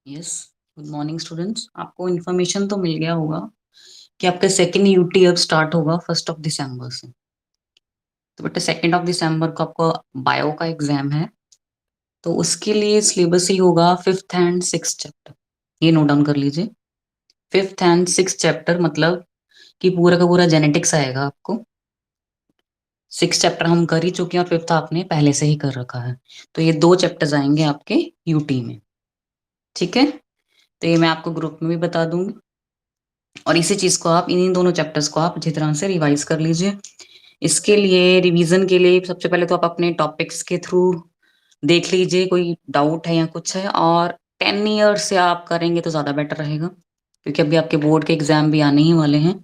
Yes. Good morning students. आपको information तो मिल गया होगा कि आपका सेकेंड यूटी अब स्टार्ट होगा 1 दिसंबर से। तो बेटा 2 दिसंबर को आपको बायो का एग्जाम है। तो उसके लिए सिलेबस ही होगा 5th एंड 6th चैप्टर। ये नोट डाउन कर लीजिए। 5th एंड 6th चैप्टर मतलब कि पूरा का पूरा जेनेटिक्स आएगा आपको। 6th चैप्टर हम कर ही चुके हैं और 5th आपने पहले से ही कर रखा है। तो ये 2 चैप्टर्स आएंगे आपके यूटी में। ठीक है। तो ये मैं आपको ग्रुप में भी बता दूंगी और इसी चीज को आप इन्हीं दोनों चैप्टर्स को आप अच्छी तरह से रिवाइज कर लीजिए। इसके लिए रिवीजन के लिए सबसे पहले तो आप अपने टॉपिक्स के थ्रू देख लीजिए कोई डाउट है या कुछ है। और 10 ईयर से आप करेंगे तो ज्यादा बेटर रहेगा क्योंकि अभी आपके बोर्ड के एग्जाम भी आने ही वाले हैं।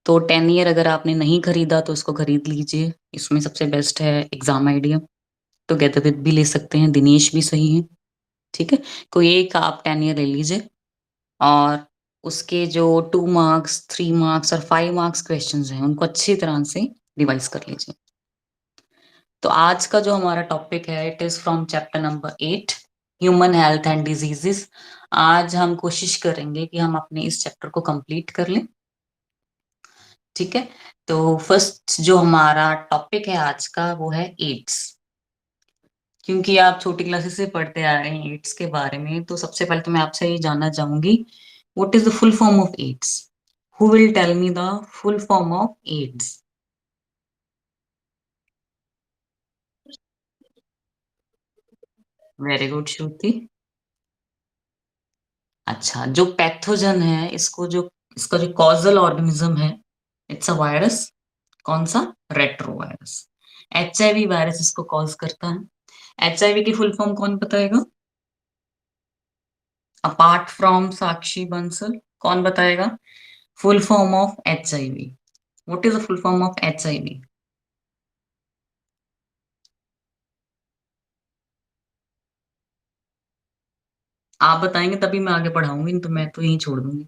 तो 10 ईयर अगर आपने नहीं खरीदा तो उसको खरीद लीजिए। इसमें सबसे बेस्ट है एग्जाम आइडिया। तो गेट विद भी ले सकते हैं, दिनेश भी सही है। ठीक है। कोई एक आप 10 ईयर ले लीजिए और उसके जो 2 मार्क्स 3 मार्क्स और 5 मार्क्स क्वेश्चंस हैं उनको अच्छी तरह से रिवाइज कर लीजिए। तो आज का जो हमारा टॉपिक है it is from chapter number 8, human health and diseases. आज हम कोशिश करेंगे कि हम अपने इस चैप्टर को कंप्लीट कर लें। ठीक है। तो फर्स्ट जो हमारा टॉपिक है आज का वो है एड्स। क्योंकि आप छोटी क्लासेस से पढ़ते आ रहे हैं एड्स के बारे में, तो सबसे पहले तो मैं आपसे ये जानना चाहूंगी what is the full form of AIDS. Who will tell me the full form of AIDS. Very good Shruti. अच्छा, जो पैथोजन है इसको जो इसका जो कॉजल ऑर्गेनिज्म है इट्स अ वायरस। कौन सा? रेट्रोवायरस। एचआईवी वायरस इसको कॉज करता है। एचआईवी की फुल फॉर्म कौन बताएगा? अपार्ट फ्रॉम साक्षी बंसल कौन बताएगा? Full form of HIV. What is the full form of HIV? आप बताएंगे तभी मैं आगे पढ़ाऊंगी, नहीं तो मैं तो यहीं छोड़ दूंगी।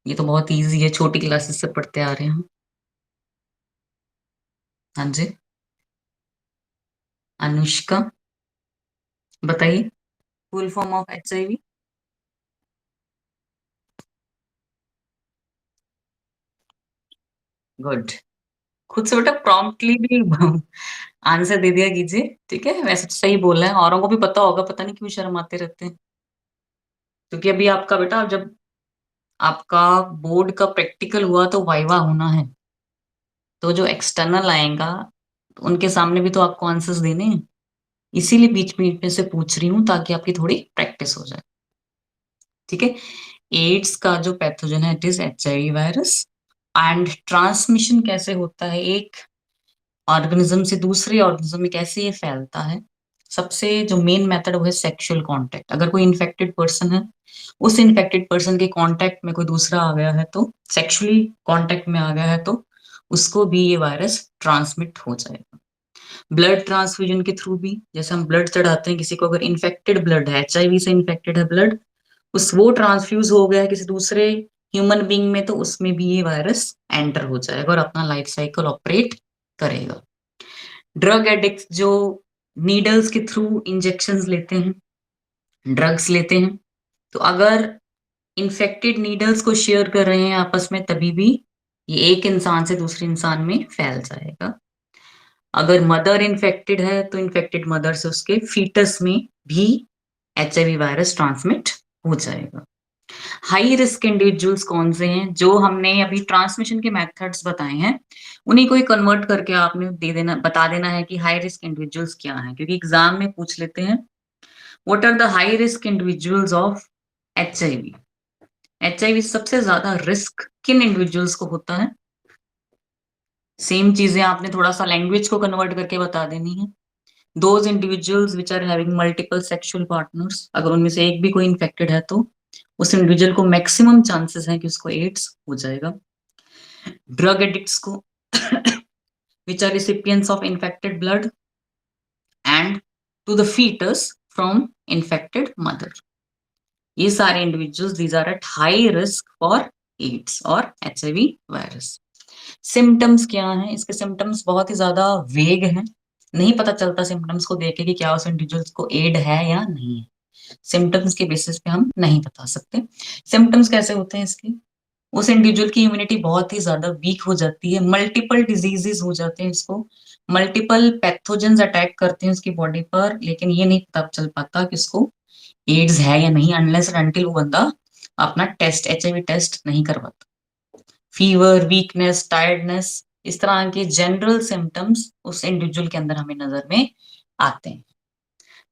ये तो बहुत इजी है, छोटी क्लासेस से पढ़ते आ रहे हैं हम। हाँ जी। अनुष्का बताइए full form of HIV. Good. खुद से बेटा प्रॉम्प्टली भी आंसर दे दिया कीजिए। ठीक है, वैसे तो सही बोल रहे हैं, औरों को भी पता होगा, पता नहीं क्यों शर्म आते रहते हैं। क्योंकि अभी आपका बेटा जब आपका बोर्ड का प्रैक्टिकल हुआ तो वाइवा होना है। तो जो एक्सटर्नल आएगा उनके सामने भी तो आपको आंसर्स देने हैं। इसीलिए बीच बीच में से पूछ रही हूँ ताकि आपकी थोड़ी प्रैक्टिस हो जाए। ठीक है। एड्स का जो पैथोजन है it is HIV virus. And transmission कैसे होता है एक ऑर्गेनिज्म से दूसरे ऑर्गेनिज्म में, कैसे ये फैलता है? सबसे जो मेन मेथड वो है सेक्सुअल कांटेक्ट। अगर कोई इन्फेक्टेड पर्सन है, उस इन्फेक्टेड पर्सन के कांटेक्ट में कोई दूसरा आ गया है, तो सेक्सुअली कांटेक्ट में आ गया है तो उसको भी ये वायरस ट्रांसमिट हो जाएगा। ब्लड ट्रांसफ्यूजन के थ्रू भी, जैसे हम ब्लड चढ़ाते हैं किसी को, अगर इन्फेक्टेड ब्लड है, एचआईवी से इन्फेक्टेड है ब्लड, उस वो ट्रांसफ्यूज हो गया है किसी दूसरे ह्यूमन बीइंग में, तो उसमें भी ये वायरस एंटर हो जाएगा और अपना लाइफ साइकिल ऑपरेट करेगा। ड्रग एडिक्ट जो नीडल्स के थ्रू इंजेक्शंस लेते हैं, ड्रग्स लेते हैं, तो अगर इन्फेक्टेड नीडल्स को शेयर कर रहे हैं आपस में तभी भी ये एक इंसान से दूसरे इंसान में फैल जाएगा। अगर मदर इन्फेक्टेड है तो इन्फेक्टेड मदर से उसके फीटस में भी एचआईवी वायरस ट्रांसमिट हो जाएगा। हाई रिस्क इंडिविजुअल्स कौन से हैं? जो हमने अभी ट्रांसमिशन के मेथड्स बताए हैं उन्हीं को ही कन्वर्ट करके आपने दे देना, बता देना है कि हाई रिस्क इंडिविजुअल्स क्या हैं, क्योंकि एग्जाम में पूछ लेते हैं what are the high risk individuals of HIV. HIV सबसे ज्यादा रिस्क किन इंडिविजुअल्स को होता है? सेम चीजें आपने थोड़ा सा लैंग्वेज को कन्वर्ट करके बता देनी है। Those individuals which are having multiple sexual partners, अगर उनमें से एक भी कोई इन्फेक्टेड है तो उस इंडिविजुअल को मैक्सिमम चांसेस है कि उसको एड्स हो जाएगा। ड्रग एडिक्ट्स को which are recipients of infected blood and to the foetus from infected mother. ये सारे individuals these are at high risk for AIDS और एचआईवी वायरस। सिम्टम्स क्या हैं? इसके सिम्टम्स बहुत ही ज्यादा वेग हैं, नहीं पता चलता सिम्टम्स को देख के कि क्या उस इंडिविजुअल्स को एड है या नहीं है। सिम्टम्स के बेसिस पे हम नहीं बता सकते। सिम्टम्स कैसे होते हैं इसके, उस इंडिविजुअल की इम्यूनिटी बहुत ही ज्यादा वीक हो जाती है, मल्टीपल डिजीजेस हो जाते हैं इसको, मल्टीपल पैथोजेंस अटैक करते हैं उसकी बॉडी पर, लेकिन ये नहीं पता चल पाता कि उसको एड्स है या नहीं, अनलेस एंड अनटिल वो बंदा अपना टेस्ट, एचआईवी टेस्ट नहीं करवाता। फीवर, वीकनेस, टायर्डनेस, इस तरह के जनरल सिम्टम्स उस इंडिविजुअल के अंदर हमें नजर में आते हैं।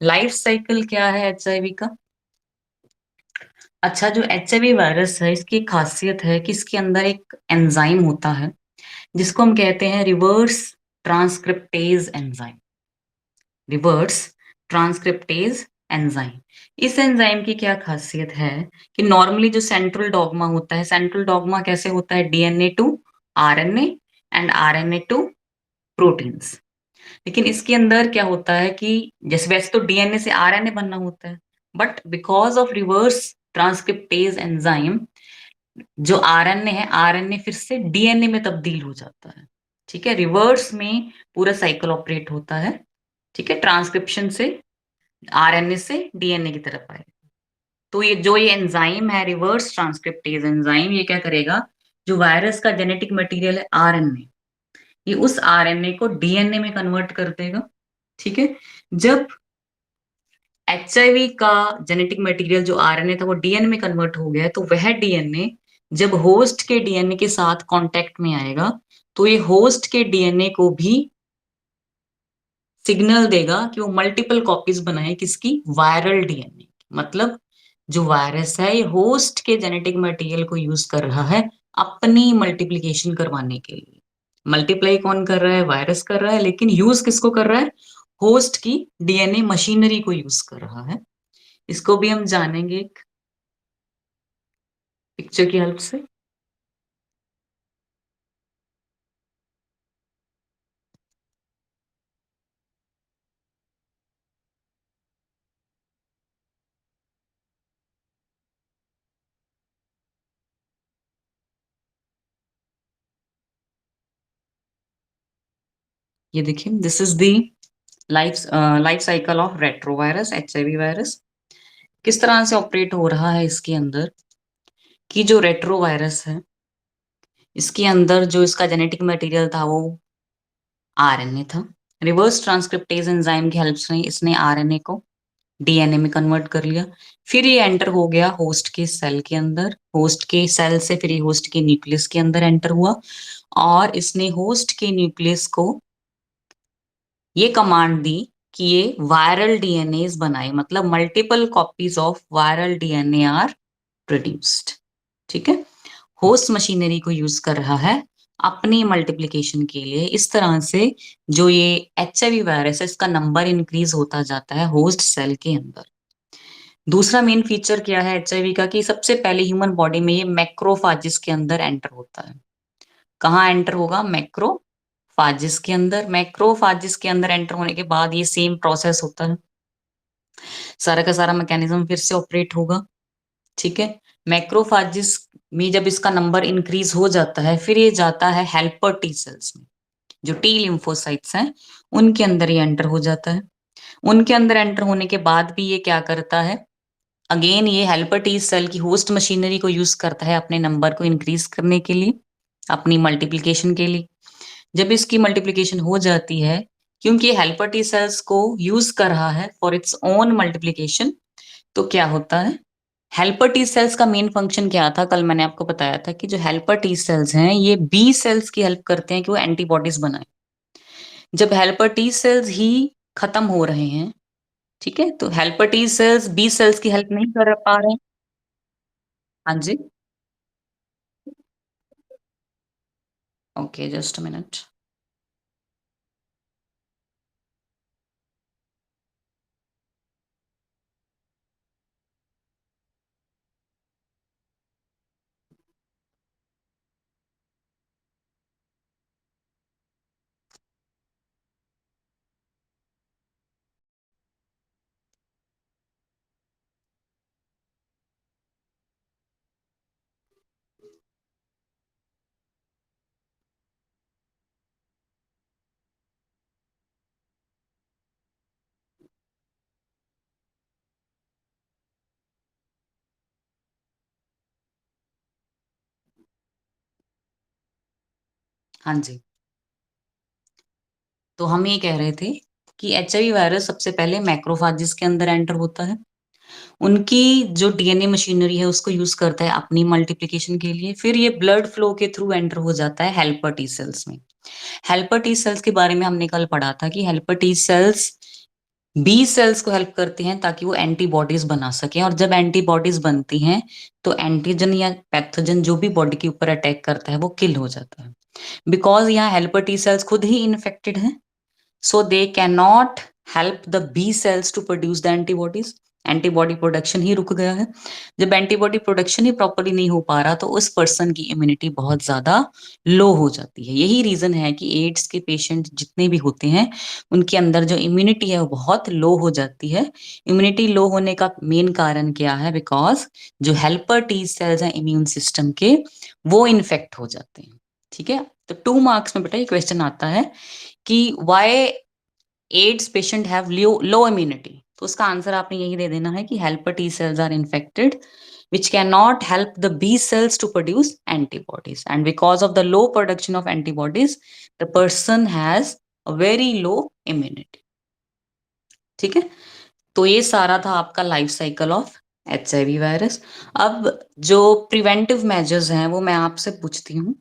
लाइफ साइकिल क्या है एचआईवी का? अच्छा, जो एचआईवी वायरस है इसकी एक खासियत है कि इसके अंदर एक एंजाइम होता है जिसको हम कहते हैं reverse transcriptase enzyme. Reverse transcriptase enzyme. इस एंजाइम की क्या खासियत है कि नॉर्मली जो सेंट्रल डॉग्मा होता है, सेंट्रल डॉग्मा कैसे होता है, DNA to RNA and RNA to proteins. लेकिन इसके अंदर क्या होता है कि जैसे वैसे तो डीएनए से आरएनए बनना होता है, but because of reverse transcriptase enzyme जो आरएनए है, आरएनए फिर से डीएनए में तब्दील हो जाता है। ठीक है, रिवर्स में पूरा साइकिल ऑपरेट होता है। ठीक है, ट्रांसक्रिप्शन से आरएनए से डीएनए की तरफ आएगा। तो ये एंजाइम है रिवर्स ट्रांसक्रिप्टेज एंजाइम, ये क्या करेगा, जो वायरस का जेनेटिक मटेरियल है आरएनए, ये उस आरएनए को डीएनए में कन्वर्ट कर देगा। ठीक है, जब एचआईवी का जेनेटिक मटेरियल जो आरएनए था वो डीएनए में कन्वर्ट हो गया है, तो वह डीएनए जब होस्ट के डीएनए के साथ कांटेक्ट में आएगा तो ये होस्ट के डीएनए को भी सिग्नल देगा कि वो मल्टीपल कॉपीज बनाए, किसकी, वायरल डीएनए। मतलब जो वायरस है ये होस्ट के जेनेटिक मटेरियल को यूज कर रहा है अपनी मल्टीप्लिकेशन करवाने के लिए। मल्टीप्लाई कौन कर रहा है, वायरस कर रहा है, लेकिन यूज किसको कर रहा है, होस्ट की डीएनए मशीनरी को यूज कर रहा है। इसको भी हम जानेंगे एक पिक्चर की हेल्प से। ये देखिए, this is the life life cycle of retrovirus, HIV virus. किस तरह से ऑपरेट हो रहा है इसके अंदर, कि जो रेट्रोवायरस है इसके अंदर जो इसका जेनेटिक मटेरियल था वो आरएनए था। रिवर्स ट्रांसक्रिप्टेज एंजाइम की हेल्प से इसने आरएनए को डीएनए में कन्वर्ट कर लिया। फिर ये एंटर हो गया होस्ट के सेल के अंदर, होस्ट के सेल से फिर ये होस्ट के न्यूक्लियस के अंदर एंटर हुआ, और इसने होस्ट के न्यूक्लियस को ये कमांड दी कि ये वायरल डीएनए बनाए, मतलब multiple copies of viral DNA are produced. ठीक है, होस्ट मशीनरी को यूज कर रहा है अपनी मल्टीप्लिकेशन के लिए। इस तरह से जो ये एचआईवी वायरस है इसका नंबर इंक्रीज होता जाता है होस्ट सेल के अंदर। दूसरा मेन फीचर क्या है एचआईवी का, कि सबसे पहले ह्यूमन बॉडी में ये मैक्रोफाजिस के अंदर एंटर होता है। कहाँ एंटर होगा, मैक्रोफाजिस के अंदर। मैक्रोफाजिस के अंदर एंटर होने के बाद ये सेम प्रोसेस होता है, सारा का सारा मैकेनिज्म फिर से ऑपरेट होगा। ठीक है, मैक्रोफाजिस में जब इसका नंबर इंक्रीज हो जाता है फिर ये जाता है हेल्पर टी सेल्स में, जो टी लिम्फोसाइट्स हैं उनके अंदर ये एंटर हो जाता है। उनके अंदर एंटर होने के बाद भी ये क्या करता है, अगेन ये हेल्पर टी सेल की होस्ट मशीनरी को यूज करता है अपने नंबर को इंक्रीज करने के लिए, अपनी मल्टीप्लिकेशन के लिए। जब इसकी मल्टीप्लिकेशन हो जाती है, क्योंकि हेल्पर टी सेल्स को यूज कर रहा है फॉर इट्स ओन मल्टीप्लिकेशन, तो क्या होता है, हेल्पर टी सेल्स का मेन फंक्शन क्या था, कल मैंने आपको बताया था कि जो हेल्पर टी सेल्स हैं ये बी सेल्स की हेल्प करते हैं कि वो एंटीबॉडीज बनाए। जब हेल्पर टी सेल्स ही खत्म हो रहे हैं, ठीक है, तो helper T cells B cells की हेल्प नहीं कर पा रहे हैं। हाँ जी, ओके, जस्ट अ मिनट। हाँ जी। तो हम ये कह रहे थे कि एचआईवी वायरस सबसे पहले मैक्रोफाजिस के अंदर एंटर होता है। उनकी जो डीएनए मशीनरी है उसको यूज करता है अपनी मल्टीप्लिकेशन के लिए। फिर ये ब्लड फ्लो के थ्रू एंटर हो जाता है हेल्पर टी सेल्स में। हेल्पर टी सेल्स के बारे में हमने कल पढ़ा था कि helper T cells B cells को हेल्प करती हैं ताकि वो एंटीबॉडीज बना सकें, और जब एंटीबॉडीज बनती हैं तो एंटीजन या पैथोजन जो भी बॉडी के ऊपर अटैक करता है वो किल हो जाता है। बिकॉज यहाँ हेल्पर टी सेल्स खुद ही इन्फेक्टेड हैं, so they cannot help the B cells to produce the antibodies। Antibody production ही रुक गया है। जब एंटीबॉडी प्रोडक्शन ही प्रॉपरली नहीं हो पा रहा तो उस पर्सन की इम्यूनिटी बहुत ज्यादा लो हो जाती है। यही रीजन है कि एड्स के पेशेंट जितने भी होते हैं उनके अंदर जो इम्यूनिटी है वो बहुत लो हो जाती है। इम्यूनिटी लो होने का मेन कारण क्या है? बिकॉज जो हेल्पर टी सेल्स हैं इम्यून सिस्टम के, वो इन्फेक्ट हो जाते हैं। ठीक है, तो 2 मार्क्स में बेटा ये क्वेश्चन आता है कि why AIDS patient have low immunity. तो उसका आंसर आपने यही दे देना है कि helper T cells are infected which cannot help the B cells to produce antibodies, and because of the low production of antibodies the person has a very low immunity। ठीक है, तो ये सारा था आपका life cycle of HIV virus. अब जो preventive measures हैं वो मैं आपसे पूछती हूँ।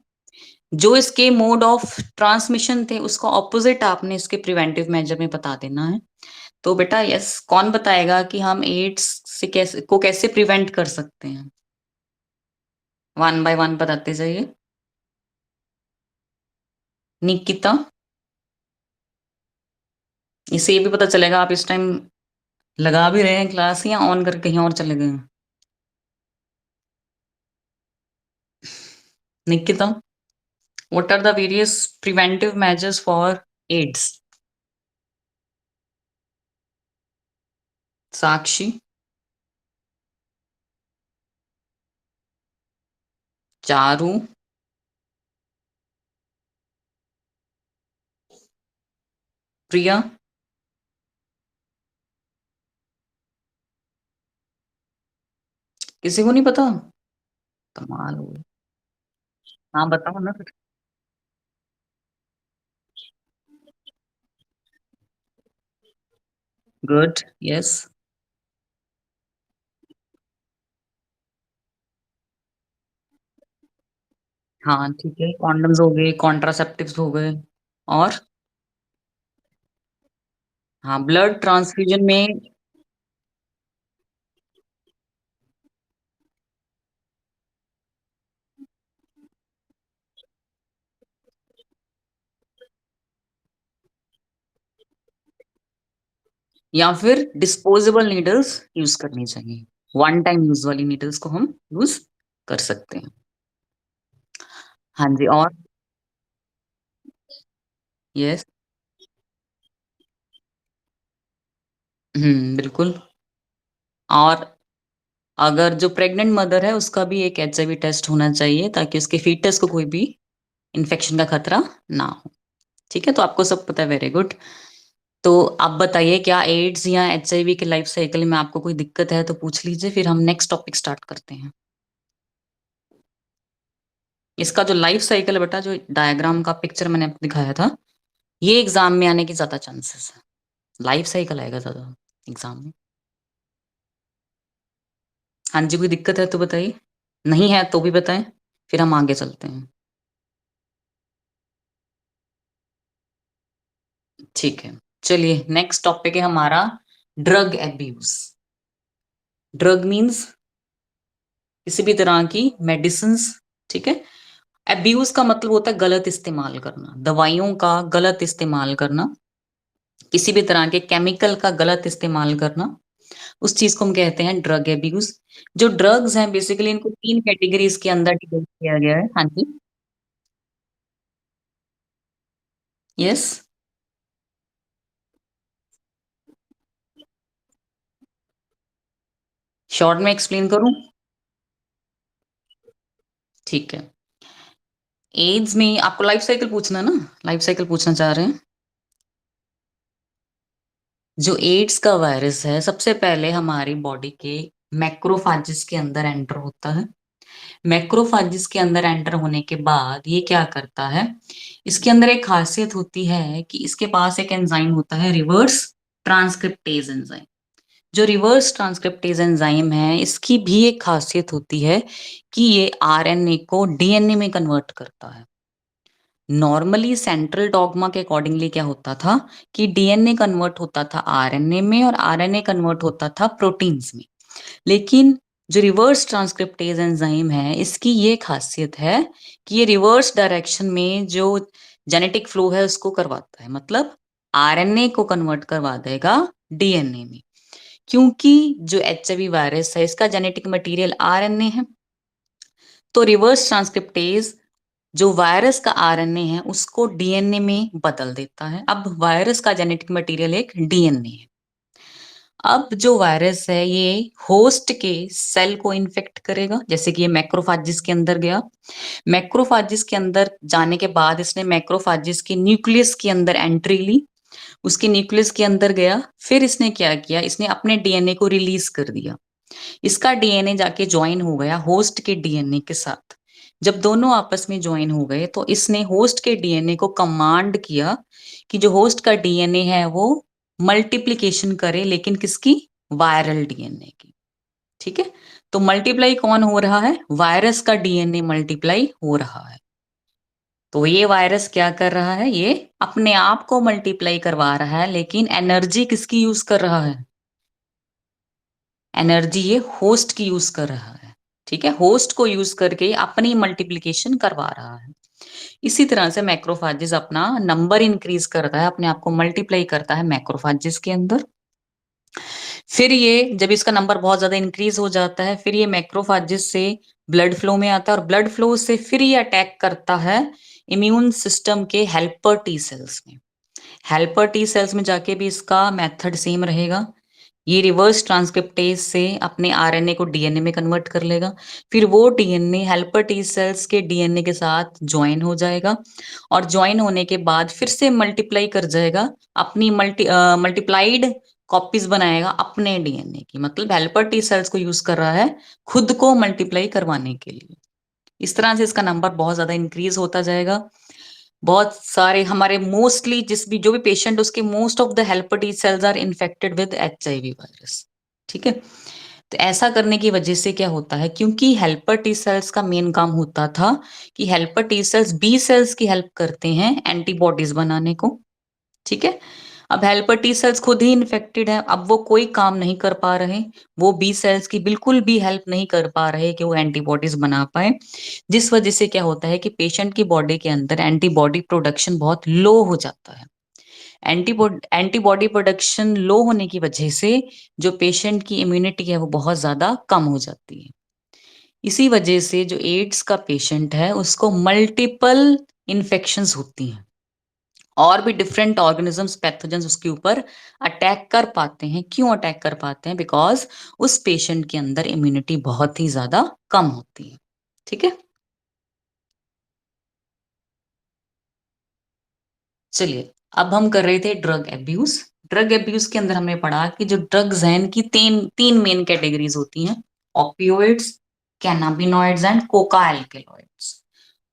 जो इसके मोड ऑफ ट्रांसमिशन थे उसका ऑपोजिट आपने इसके प्रिवेंटिव मेजर में बता देना है। तो बेटा यस, कौन बताएगा कि हम एड्स से कैसे प्रिवेंट कर सकते हैं? वन बाय वन बताते जाइए। निकिता, इसे ये भी पता चलेगा आप इस टाइम लगा भी रहे हैं क्लास या ऑन करके कहीं और चले गए हैं। Nikita, what are the various preventive measures for AIDS? Sakshi, Charu, Priya, किसी को नहीं पता? कमाल हो गई। हाँ बताओ ना फिर। Good, yes. हाँ ठीक है, कॉन्डम्स हो गए, कॉन्ट्रासेप्टिव्स हो गए, और हाँ ब्लड ट्रांसफ्यूजन में, या फिर डिस्पोजेबल नीडल्स यूज करनी चाहिए। वन टाइम यूज वाली नीडल्स को हम यूज कर सकते हैं। हाँ जी, और यस। बिल्कुल। और अगर जो प्रेग्नेंट मदर है उसका भी एक एचआईवी टेस्ट होना चाहिए ताकि उसके फीटस को कोई भी इन्फेक्शन का खतरा ना हो। ठीक है, तो आपको सब पता है, वेरी गुड। तो आप बताइए, क्या एड्स या एचआईवी के लाइफ साइकिल में आपको कोई दिक्कत है तो पूछ लीजिए, फिर हम नेक्स्ट टॉपिक स्टार्ट करते हैं। इसका जो लाइफ साइकिल है बेटा, जो डायग्राम का पिक्चर मैंने आपको दिखाया था, ये एग्जाम में आने की ज्यादा चांसेस है। लाइफ साइकिल आएगा ज्यादा एग्जाम में। हाँ जी, कोई दिक्कत है तो बताइए, नहीं है तो भी बताएं, फिर हम आगे चलते हैं। ठीक है, चलिए नेक्स्ट टॉपिक है हमारा ड्रग एब्यूज। ड्रग मीन्स किसी भी तरह की मेडिसिन। ठीक है, एब्यूज का मतलब होता है गलत इस्तेमाल करना, दवाइयों का गलत इस्तेमाल करना, किसी भी तरह के केमिकल का गलत इस्तेमाल करना, उस चीज को हम कहते हैं ड्रग एब्यूज। जो ड्रग्स हैं बेसिकली इनको 3 कैटेगरीज के अंदर डिवाइड किया गया है। हाँ जी, यस। शॉर्ट में एक्सप्लेन करूं? ठीक है, एड्स में आपको लाइफ साइकिल पूछना है ना, लाइफ साइकिल पूछना चाह रहे हैं। जो एड्स का वायरस है सबसे पहले हमारी बॉडी के मैक्रोफाजिस के अंदर एंटर होता है। मैक्रोफाजिस के अंदर एंटर होने के बाद ये क्या करता है, इसके अंदर एक खासियत होती है कि इसके पास एक एंजाइम होता है, रिवर्स ट्रांसक्रिप्टेज एंजाइम। जो रिवर्स ट्रांसक्रिप्टेज एंजाइम है, इसकी भी एक खासियत होती है कि ये आरएनए को डीएनए में कन्वर्ट करता है। नॉर्मली सेंट्रल डॉगमा के अकॉर्डिंगली क्या होता था कि डीएनए कन्वर्ट होता था आरएनए में और आरएनए कन्वर्ट होता था प्रोटीन्स में। लेकिन जो रिवर्स ट्रांसक्रिप्टेज एंजाइम है, इसकी ये खासियत है कि ये रिवर्स डायरेक्शन में जो जेनेटिक फ्लो है उसको करवाता है, मतलब आरएनए को कन्वर्ट करवा देगा डीएनए में। क्योंकि जो एचआईवी वायरस है इसका जेनेटिक मटेरियल आरएनए है, तो रिवर्स ट्रांसक्रिप्टेज जो वायरस का आरएनए है उसको डीएनए में बदल देता है। अब वायरस का जेनेटिक मटेरियल एक डीएनए है। अब जो वायरस है ये होस्ट के सेल को इन्फेक्ट करेगा, जैसे कि ये मैक्रोफाजिस के अंदर गया। मैक्रोफाजिस के अंदर जाने के बाद इसने मैक्रोफाजिस के न्यूक्लियस के अंदर एंट्री ली, उसके न्यूक्लियस के अंदर गया, फिर इसने क्या किया, इसने अपने डीएनए को रिलीज कर दिया। इसका डीएनए जाके ज्वाइन हो गया होस्ट के डीएनए के साथ। जब दोनों आपस में ज्वाइन हो गए तो इसने होस्ट के डीएनए को कमांड किया कि जो होस्ट का डीएनए है वो मल्टीप्लिकेशन करे, लेकिन किसकी, वायरल डीएनए की। ठीक है, तो मल्टीप्लाई कौन हो रहा है, वायरस का डीएनए मल्टीप्लाई हो रहा है। तो ये वायरस क्या कर रहा है, ये अपने आप को मल्टीप्लाई करवा रहा है, लेकिन एनर्जी किसकी यूज कर रहा है, एनर्जी ये होस्ट की यूज कर रहा है। ठीक है, होस्ट को यूज करके अपनी मल्टीप्लिकेशन करवा रहा है। इसी तरह से मैक्रोफाजिस अपना नंबर इंक्रीज करता है, अपने आप को मल्टीप्लाई करता है मैक्रोफाजिस के अंदर। फिर ये जब इसका नंबर बहुत ज्यादा इंक्रीज हो जाता है, फिर ये मैक्रोफाजिस से ब्लड फ्लो में आता है और ब्लड फ्लो से फिर ये अटैक करता है इम्यून सिस्टम के हेल्पर टी सेल्स में। हेल्पर टी सेल्स में जाके भी इसका मेथड सेम रहेगा। ये रिवर्स ट्रांसक्रिप्टेज से अपने आरएनए को डीएनए में कन्वर्ट कर लेगा, फिर वो डीएनए हेल्पर टी सेल्स के डीएनए के साथ ज्वाइन हो जाएगा और ज्वाइन होने के बाद फिर से मल्टीप्लाई कर जाएगा, अपनी मल्टीप्लाइड कॉपीज बनाएगा अपने डीएनए की। मतलब हेल्पर टी सेल्स को यूज कर रहा है खुद को मल्टीप्लाई करवाने के लिए। इस तरह से इसका नंबर बहुत ज्यादा इंक्रीज होता जाएगा। बहुत सारे हमारे मोस्टली जिस भी जो भी पेशेंट उसके most of the helper T cells are infected with HIV virus. ठीक है, तो ऐसा करने की वजह से क्या होता है, क्योंकि हेल्पर टी सेल्स का मेन काम होता था कि helper T cells B cells की हेल्प करते हैं एंटीबॉडीज बनाने को। ठीक है, अब हेल्पर टी सेल्स खुद ही इन्फेक्टेड है, अब वो कोई काम नहीं कर पा रहे, वो बी सेल्स की बिल्कुल भी हेल्प नहीं कर पा रहे कि वो एंटीबॉडीज बना पाए। जिस वजह से क्या होता है कि पेशेंट की बॉडी के अंदर एंटीबॉडी प्रोडक्शन बहुत लो हो जाता है। एंटीबॉडी प्रोडक्शन लो होने की वजह से जो पेशेंट की इम्यूनिटी है वो बहुत ज्यादा कम हो जाती है। इसी वजह से जो एड्स का पेशेंट है उसको मल्टीपल इन्फेक्शंस होती हैं और भी डिफरेंट ऑर्गेनिजम्स पैथोजेंस उसके ऊपर अटैक कर पाते हैं। क्यों अटैक कर पाते हैं, बिकॉज उस पेशेंट के अंदर इम्यूनिटी बहुत ही ज्यादा कम होती है। ठीक है, चलिए अब हम कर रहे थे ड्रग एब्यूज। ड्रग एब्यूज के अंदर हमने पढ़ा कि जो ड्रग्स हैं इनकी तीन तीन मेन कैटेगरीज होती हैं, opioids, cannabinoids and Coca alkaloids.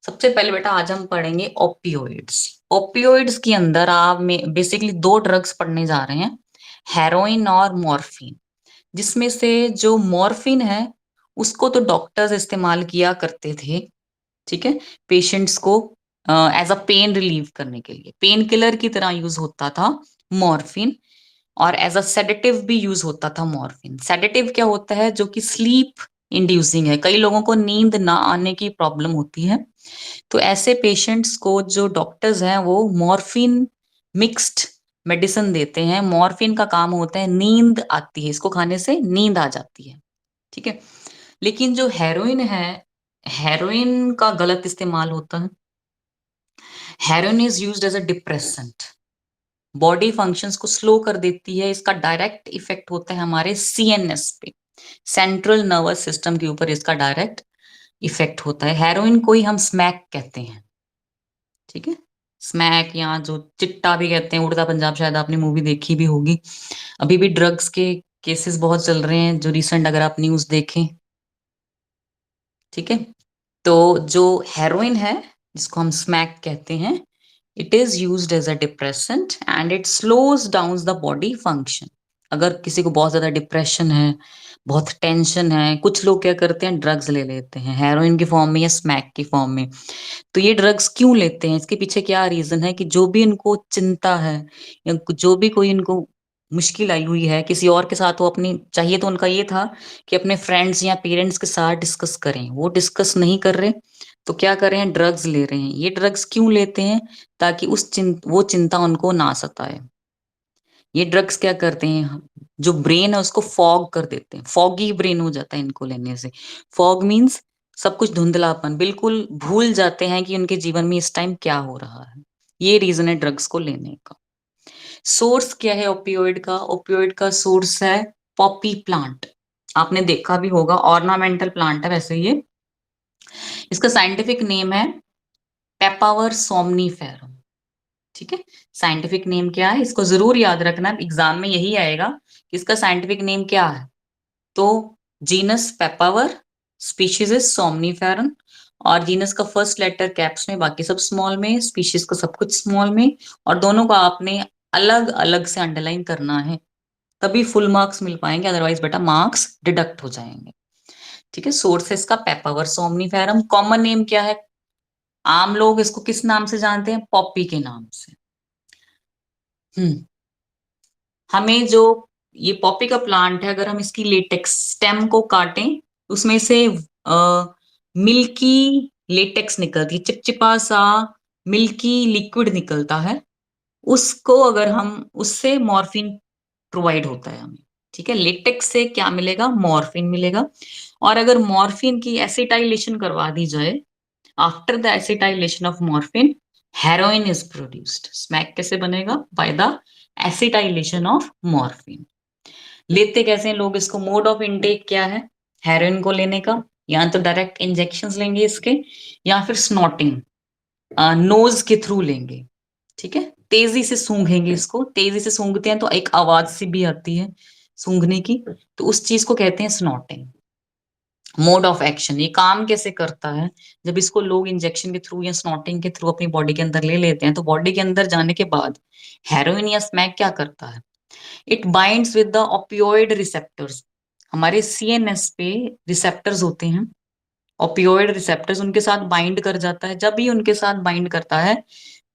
सबसे पहले बेटा आज हम पढ़ेंगे ओपियोइड्स। ओपियोइड्स के अंदर आप में बेसिकली दो ड्रग्स पढ़ने जा रहे हैं, हेरोइन और मॉर्फिन। जिसमें से जो मॉर्फिन है उसको तो डॉक्टर्स इस्तेमाल किया करते थे, ठीक है, पेशेंट्स को एज अ पेन रिलीव करने के लिए, पेन किलर की तरह यूज होता था मॉर्फिन। और एज अ सेडेटिव भी यूज होता था मॉर्फिन। सेडेटिव क्या होता है, जो कि स्लीप इंड्यूसिंग है, कई लोगों को नींद ना आने की प्रॉब्लम होती है, तो ऐसे पेशेंट्स को जो डॉक्टर्स हैं वो मॉर्फिन मिक्स्ड मेडिसिन देते हैं। मॉर्फिन का काम होता है, नींद आती है, इसको खाने से नींद आ जाती है। ठीक है, लेकिन जो हेरोइन है, हेरोइन का गलत इस्तेमाल होता है। Heroin is used as a depressant, body functions को स्लो कर देती है। इसका डायरेक्ट इफेक्ट होता है हमारे सीएनएस पे, सेंट्रल नर्वस सिस्टम के ऊपर इसका डायरेक्ट इफेक्ट होता है। हेरोइन को ही हम स्मैक कहते हैं। ठीक है, स्मैक या जो चिट्टा भी कहते हैं, उड़ता पंजाब, शायद आपने मूवी देखी भी होगी। अभी भी ड्रग्स के केसेस बहुत चल रहे हैं जो रिसेंट अगर आप न्यूज देखें। ठीक है। तो जो हेरोइन है, जिसको हम स्मैक कहते हैं, it is used as a depressant and it slows down the body function. अगर किसी को बहुत ज्यादा डिप्रेशन है, बहुत टेंशन है, कुछ लोग क्या करते हैं, ड्रग्स ले लेते हैं हेरोइन की फॉर्म में या स्मैक की फॉर्म में। तो ये ड्रग्स क्यों लेते हैं, इसके पीछे क्या रीजन है कि जो भी इनको चिंता है या जो भी कोई इनको मुश्किल आई हुई है किसी और के साथ, वो अपनी चाहिए तो उनका ये था कि अपने फ्रेंड्स या पेरेंट्स के साथ डिस्कस करें, वो डिस्कस नहीं कर रहे, तो क्या कर रहे हैं, ड्रग्स ले रहे हैं। ये ड्रग्स क्यों लेते हैं, ताकि वो चिंता उनको ना सताए। ये ड्रग्स क्या करते हैं, जो ब्रेन है उसको फॉग कर देते हैं, फॉगी ब्रेन हो जाता है इनको लेने से। फॉग मीन्स सब कुछ धुंधलापन, बिल्कुल भूल जाते हैं कि उनके जीवन में इस टाइम क्या हो रहा है। ये रीजन है ड्रग्स को लेने का। सोर्स क्या है ओपियोइड का, ओपियोइड का सोर्स है पॉपी प्लांट। आपने देखा भी होगा, ऑर्नामेंटल प्लांट है वैसे ये। इसका साइंटिफिक नेम है पेपावर सोमनीफेरम। ठीक है, साइंटिफिक नेम क्या है, इसको जरूर याद रखना, एग्जाम में यही आएगा कि इसका साइंटिफिक नेम क्या है। तो जीनस पेपावर, स्पीशीज इज सोमनीफेरम, और जीनस का फर्स्ट लेटर कैप्स में, बाकी सब स्मॉल में, स्पीशीज का सब कुछ स्मॉल में, और दोनों को आपने अलग अलग से अंडरलाइन करना है, तभी फुल मार्क्स मिल पाएंगे, अदरवाइज बेटा मार्क्स डिडक्ट हो जाएंगे। ठीक है, सोर्सेस का पेपावर सोमनीफेरम। कॉमन नेम क्या है, आम लोग इसको किस नाम से जानते हैं, पॉपी के नाम से। हम्म हमें जो ये पॉपी का प्लांट है, अगर हम इसकी लेटेक्स स्टेम को काटें, उसमें से मिल्की लेटेक्स निकलती है, चिपचिपा सा मिल्की लिक्विड निकलता है। उसको अगर हम, उससे मॉर्फिन प्रोवाइड होता है हमें। ठीक है, लेटेक्स से क्या मिलेगा, मॉर्फिन मिलेगा। और अगर मॉर्फिन की एसिटाइलेशन करवा दी जाए, after the acetylation of morphine, heroin is produced. Smack कैसे बनेगा, by the acetylation of morphine. लेते कैसे हैं लोग इसको, मोड ऑफ इनटेक क्या है हेरोइन को लेने का, या तो डायरेक्ट इंजेक्शन लेंगे इसके, या फिर स्नॉटिंग, नोज के थ्रू लेंगे। ठीक है, तेजी से सूंघेंगे इसको, तेजी से सूंघते हैं तो एक आवाज सी भी आती है सूंघने की, तो उस चीज को कहते हैं स्नॉटिंग। मोड ऑफ एक्शन, ये काम कैसे करता है, जब इसको लोग इंजेक्शन के थ्रू या स्नॉटिंग के थ्रू अपनी बॉडी के अंदर ले लेते हैं, तो बॉडी के अंदर जाने के बाद हेरोइन या स्मैक क्या करता है, it binds with the opioid receptors. हमारे सीएनएस पे रिसेप्टर्स होते हैं, ओपियोइड रिसेप्टर्स, उनके साथ बाइंड कर जाता है। जब भी उनके साथ बाइंड करता है,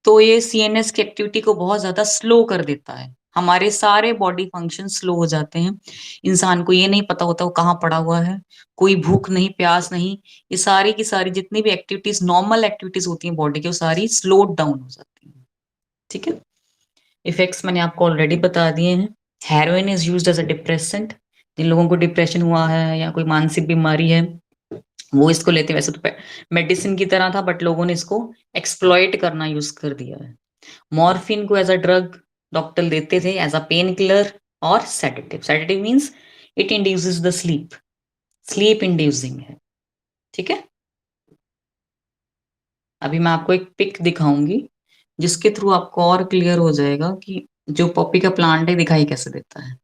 तो ये सीएनएस की एक्टिविटी को बहुत ज्यादा स्लो कर देता है, हमारे सारे बॉडी फंक्शन स्लो हो जाते हैं। इंसान को ये नहीं पता होता वो कहाँ पड़ा हुआ है, कोई भूख नहीं, प्यास नहीं, ये सारी की सारी जितनी भी एक्टिविटीज, नॉर्मल एक्टिविटीज होती हैं बॉडी की, वो सारी स्लो डाउन हो जाती हैं। ठीक है, इफेक्ट्स मैंने आपको ऑलरेडी बता दिए हैं। Heroin is used as a depressant. जिन लोगों को डिप्रेशन हुआ है या कोई मानसिक बीमारी है, वो इसको लेते हैं। वैसे तो मेडिसिन की तरह था, बट लोगों ने इसको एक्सप्लॉइट करना यूज कर दिया है। मॉर्फिन को एज अ ड्रग डॉक्टर देते थे, एज अ पेन किलर और sedative. Sedative means it induces the sleep, sleep inducing है। ठीक है, अभी मैं आपको एक पिक दिखाऊंगी, जिसके थ्रू आपको और क्लियर हो जाएगा कि जो पॉपी का प्लांट है दिखाई कैसे देता है।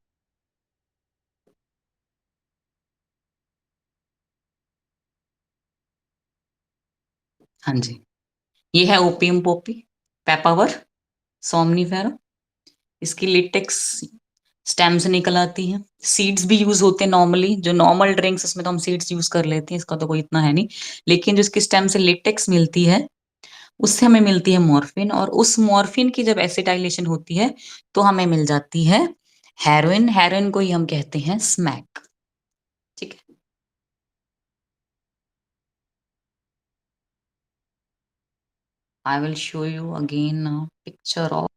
हाँ जी, ये है ओपियम पॉपी, पेपावर सोमनीफेरम। इसकी लिटेक्स स्टेम से निकल आती है। सीड्स भी यूज होते हैं नॉर्मली, जो नॉर्मल ड्रिंक्स उसमें तो हम सीड्स यूज कर लेते हैं, इसका तो कोई इतना है नहीं। लेकिन जो इसकी स्टेम से लेटेक्स मिलती है, उससे हमें मिलती है मॉर्फिन, और उस मॉर्फिन की जब एसिटाइलेशन होती है, तो हमें मिल जाती है हेरोइन। हेरोइन को ही हम कहते हैं स्मैक। ठीक है, I will show you again picture of